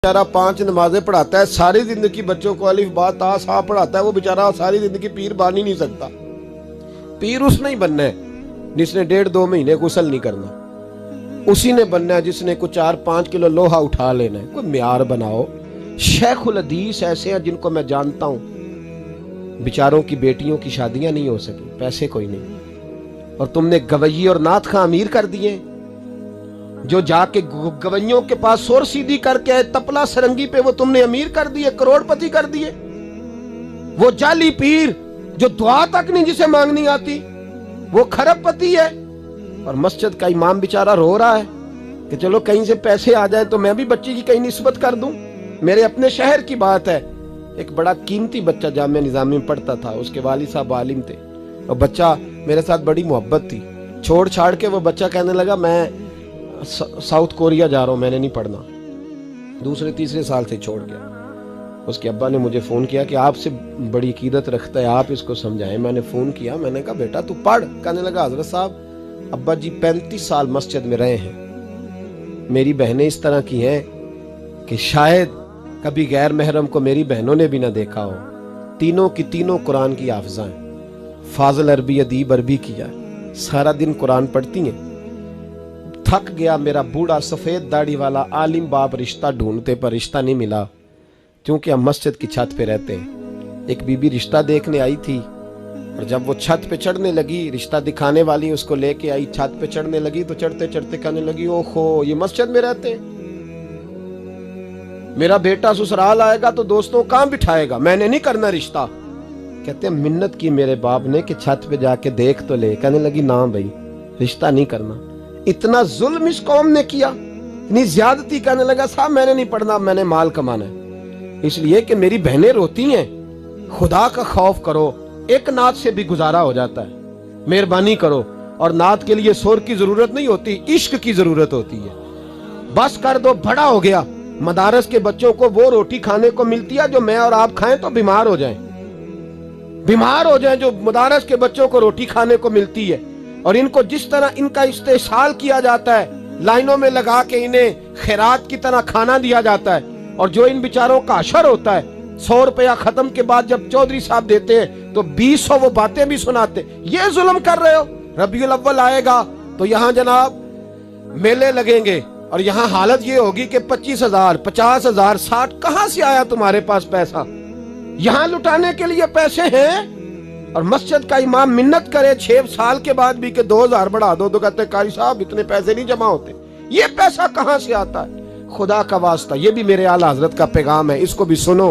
बेचारा 5 नमाजें पढ़ाता है, सारी जिंदगी बच्चों को अलिफ बा ता सा पढ़ाता है, वो बेचारा सारी जिंदगी पीर बन ही नहीं सकता। पीर उसने ही बनना है जिसने 1.5-2 महीने गुसल नहीं करना, उसी ने बनना है जिसने कुछ 4-5 किलो लोहा उठा लेना है। कोई म्यार बनाओ। शेखुल हदीस ऐसे हैं जिनको मैं जानता हूं, बेचारों की बेटियों की शादियां नहीं हो सकी, पैसे कोई नहीं, और तुमने गवैये और नाथ खां अमीर कर दिए। जो जाके गवैयों के पास सोर सीधी करके आए, तपला सरंगी पे वो तुमने अमीर कर दिए, करोड़पति कर दिए। वो जाली पीर जो दुआ तक नहीं जिसे मांगनी आती, वो खरबपति है। और मस्जिद का इमाम बेचारा रो रहा है कि चलो कहीं से पैसे आ जाए तो मैं भी बच्ची की कहीं निस्बत कर दूं। मेरे अपने शहर की बात है, एक बड़ा कीमती बच्चा जामिया निजामी में पढ़ता था, उसके वालिद साहब आलिम थे, और बच्चा मेरे साथ बड़ी मोहब्बत थी। छोड़ छाड़ के वो बच्चा कहने लगा मैं साउथ कोरिया जा रहा हूं, मैंने नहीं पढ़ना। 2-3 साल से छोड़ गया। उसके अब्बा ने मुझे फोन किया कि आपसे बड़ी अकीदत रखता है, आप इसको समझाएं। मैंने फोन किया, मैंने कहा बेटा तू पढ़। कहने लगा हजरत साहब अब्बा जी 35 साल मस्जिद में रहे हैं, मेरी बहनें इस तरह की हैं कि शायद कभी गैर महरम को मेरी बहनों ने भी ना देखा हो। तीनों की तीनों कुरान की हाफिज़ा हैं, फाजिल अरबी अदीब अरबी किया है, सारा दिन कुरान पढ़ती हैं। थक गया मेरा बूढ़ा सफेद दाढ़ी वाला आलिम बाप रिश्ता ढूंढते पर रिश्ता नहीं मिला, क्योंकि हम मस्जिद की छत पे रहते हैं। एक बीबी रिश्ता देखने आई थी, और जब वो छत पे चढ़ने लगी, रिश्ता दिखाने वाली उसको लेके आई, छत पे चढ़ने लगी तो चढ़ते चढ़ते कहने लगी ओहो ये मस्जिद में रहते हैं, मेरा बेटा ससुराल आएगा तो दोस्तों कहां बिठाएगा, मैंने नहीं करना रिश्ता। कहते हैं मिन्नत की मेरे बाप ने कि छत पे जाके देख तो ले। कहने लगी ना भाई रिश्ता नहीं करना। इतना जुल्म इस कौम ने किया, इतनी ज्यादती। कहने लगा साहब मैंने नहीं पढ़ना, मैंने माल कमाना है, इसलिए कि मेरी बहनें रोती हैं। खुदा का खौफ करो, एक नात से भी गुजारा हो जाता है, मेहरबानी करो। और नात के लिए शोर की जरूरत नहीं होती, इश्क की जरूरत होती है। बस कर दो, बड़ा हो गया। मदारस के बच्चों को वो रोटी खाने को मिलती है जो मैं और आप खाएं तो बीमार हो जाएं, बीमार हो जाएं, जो मदारस के बच्चों को रोटी खाने को मिलती है। और इनको जिस तरह इनका इस्तेसाल किया जाता है, लाइनों में लगा के इन्हें खैरात की तरह खाना दिया जाता है, और जो इन बेचारों का अशर होता है, 100 रुपया खत्म के बाद जब चौधरी साहब देते हैं तो 200 वो बातें भी सुनाते। ये जुल्म कर रहे हो। रबीउल अव्वल आएगा तो यहाँ जनाब मेले लगेंगे, और यहाँ हालत ये होगी कि 25,000, 50,000, 60, कहां से आया तुम्हारे पास पैसा? यहाँ लुटाने के लिए पैसे हैं। और मस्जिद का इमाम मिन्नत करे 6 साल के बाद भी कि 2,000 बढ़ा दो, तो कहते कारी साहब इतने पैसे नहीं जमा होते। ये पैसा कहां से आता है? खुदा का वास्ता, ये भी मेरे आला हजरत का पैगाम है, इसको भी सुनो।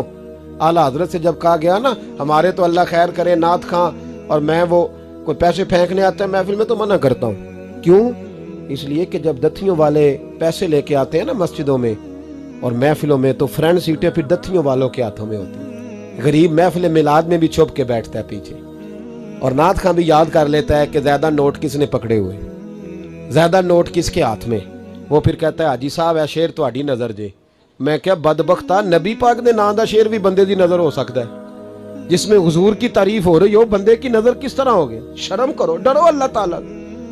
आला हजरत से जब कहा गया ना, हमारे तो अल्लाह खैर करे नाथ खां और मैं वो कोई पैसे फेंकने आते हैं महफिल में तो मना करता हूँ। क्यों? इसलिए कि जब दथियों वाले पैसे लेके आते हैं ना मस्जिदों में और महफिलों में, तो फ्रंट सीटें फिर दथियों वालों के हाथों में होती है। गरीब महफिल मिलाद में भी छुप के बैठता है पीछे, और नाथ खां भी याद कर लेता है कि ज्यादा नोट किसने पकड़े हुए, ज्यादा नोट किसके हाथ में। वो फिर कहता है हाजी साहब है शेर तुहाडी नजर जे। मैं क्या बदबख्ता, नबी पाक दे नाम दा शेर भी बंदे दी नजर हो सकता है, जिसमें हुजूर की तारीफ हो रही हो, बंदे की नजर किस तरह हो गई? शर्म करो, डरो अल्लाह ताला।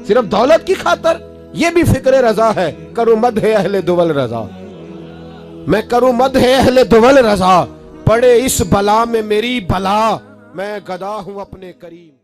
सिर्फ दौलत की खातर ये भी फिक्र रजा है, करूं मद है अहले दुवल रजा, मैं करूं मद है अहले दुवल रजा, पड़े इस बला में मेरी भला, मैं गदा हूं अपने करीम।